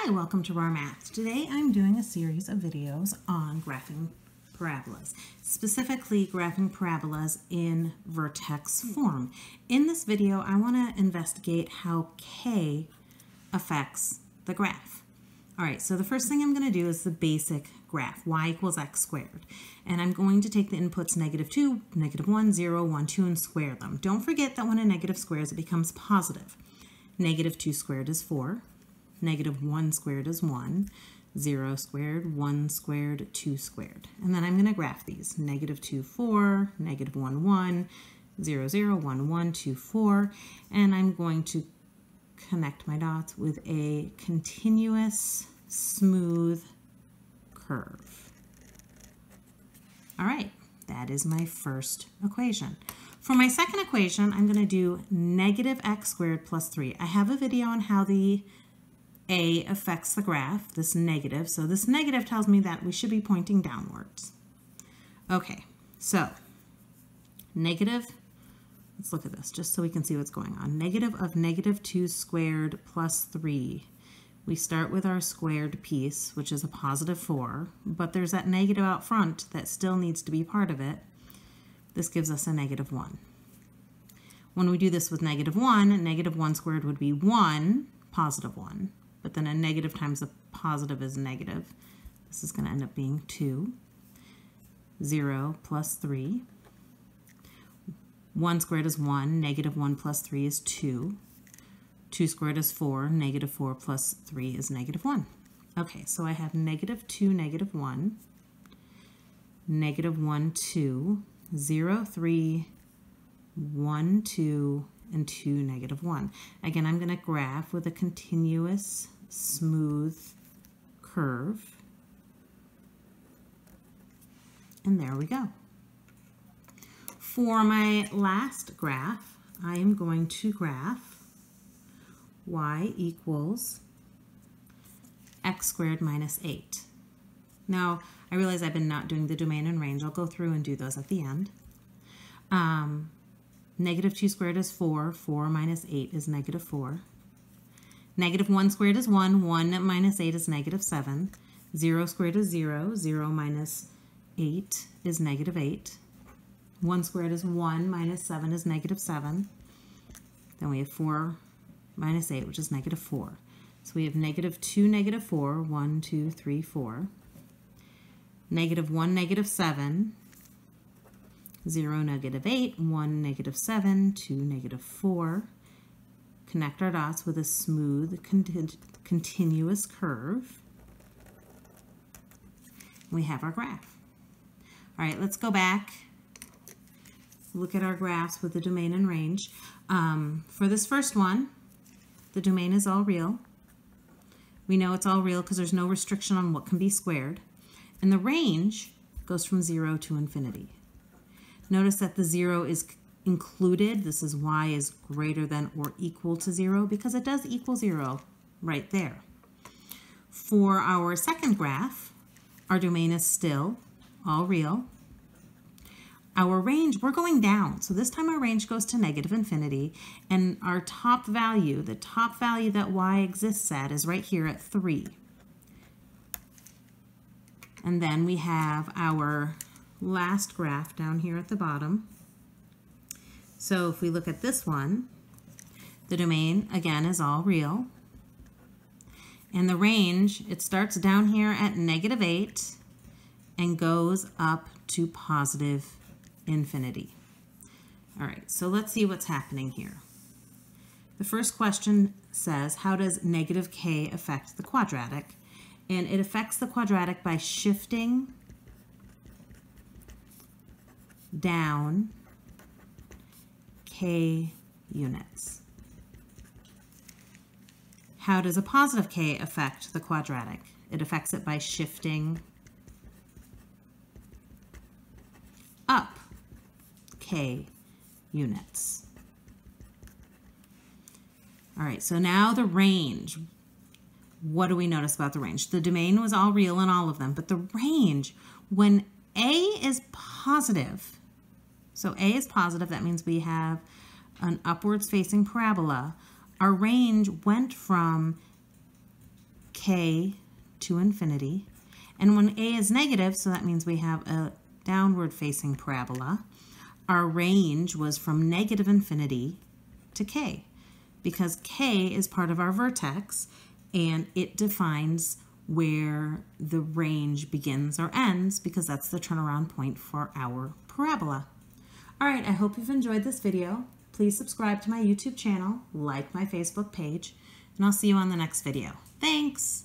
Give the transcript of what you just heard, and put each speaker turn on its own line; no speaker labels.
Hi, welcome to RAR Math. Today I'm doing a series of videos on graphing parabolas, specifically graphing parabolas in vertex form. In this video, I want to investigate how k affects the graph. All right, so the first thing I'm going to do is the basic graph, y equals x squared. And I'm going to take the inputs -2, -1, 0, 1, 2, and square them. Don't forget that when a negative squares, it becomes positive. -2 squared is 4. -1 squared is 1, 0 squared, 1 squared, 2 squared. And then I'm going to graph these. -2, 4, -1, 1, 0, 0, 1, 1, 2, 4. And I'm going to connect my dots with a continuous, smooth curve. All right, that is my first equation. For my second equation, I'm going to do -x squared plus 3. I have a video on how the A affects the graph, this negative. So this negative tells me that we should be pointing downwards. Okay, so negative, let's look at this just so we can see what's going on. Negative of -2 squared plus 3. We start with our squared piece, which is a +4, but there's that negative out front that still needs to be part of it. This gives us a -1. When we do this with -1, -1 squared would be 1, +1. But then a negative times a positive is negative. This is going to end up being 2. 0 plus 3. 1 squared is 1. -1 plus 3 is 2. 2 squared is 4. -4 plus 3 is -1. Okay, so I have -2, -1. -1, 2. 0, 3. 1, 2. And 2, -1. Again, I'm going to graph with a continuous, smooth curve. And there we go. For my last graph, I am going to graph y equals x squared minus 8. Now, I realize I've been not doing the domain and range. I'll go through and do those at the end. -2 squared is 4. 4 minus 8 is -4. -1 squared is 1. 1 minus 8 is -7. 0 squared is 0. 0 minus 8 is -8. 1 squared is 1. Minus 7 is -7. Then we have 4 minus 8, which is -4. So we have -2, -4. 1, 2, 3, 4. -1, -7. 0, -8, 1, -7, 2, -4. Connect our dots with a smooth, continuous curve. We have our graph. All right, let's go back. Look at our graphs with the domain and range. For this first one, the domain is all real. We know it's all real because there's no restriction on what can be squared. And the range goes from 0 to infinity. Notice that the 0 is included. This is y is greater than or equal to 0 because it does equal 0 right there. For our second graph, our domain is still all real. Our range, we're going down. So this time our range goes to -infinity. And our top value, the top value that y exists at is right here at 3. And then we have our last graph down here at the bottom. So if we look at this one, the domain again is all real. And the range, it starts down here at -8 and goes up to +infinity. All right, so let's see what's happening here. The first question says, how does -k affect the quadratic? And it affects the quadratic by shifting down k units. How does a positive k affect the quadratic? It affects it by shifting up k units. All right, so now the range. What do we notice about the range? The domain was all real in all of them, but the range, when A is positive, so A is positive, that means we have an upwards facing parabola. Our range went from k to infinity. And when a is negative, so that means we have a downward facing parabola, our range was from negative infinity to k, because k is part of our vertex and it defines where the range begins or ends, because that's the turnaround point for our parabola. All right, I hope you've enjoyed this video. Please subscribe to my YouTube channel, like my Facebook page, and I'll see you on the next video. Thanks!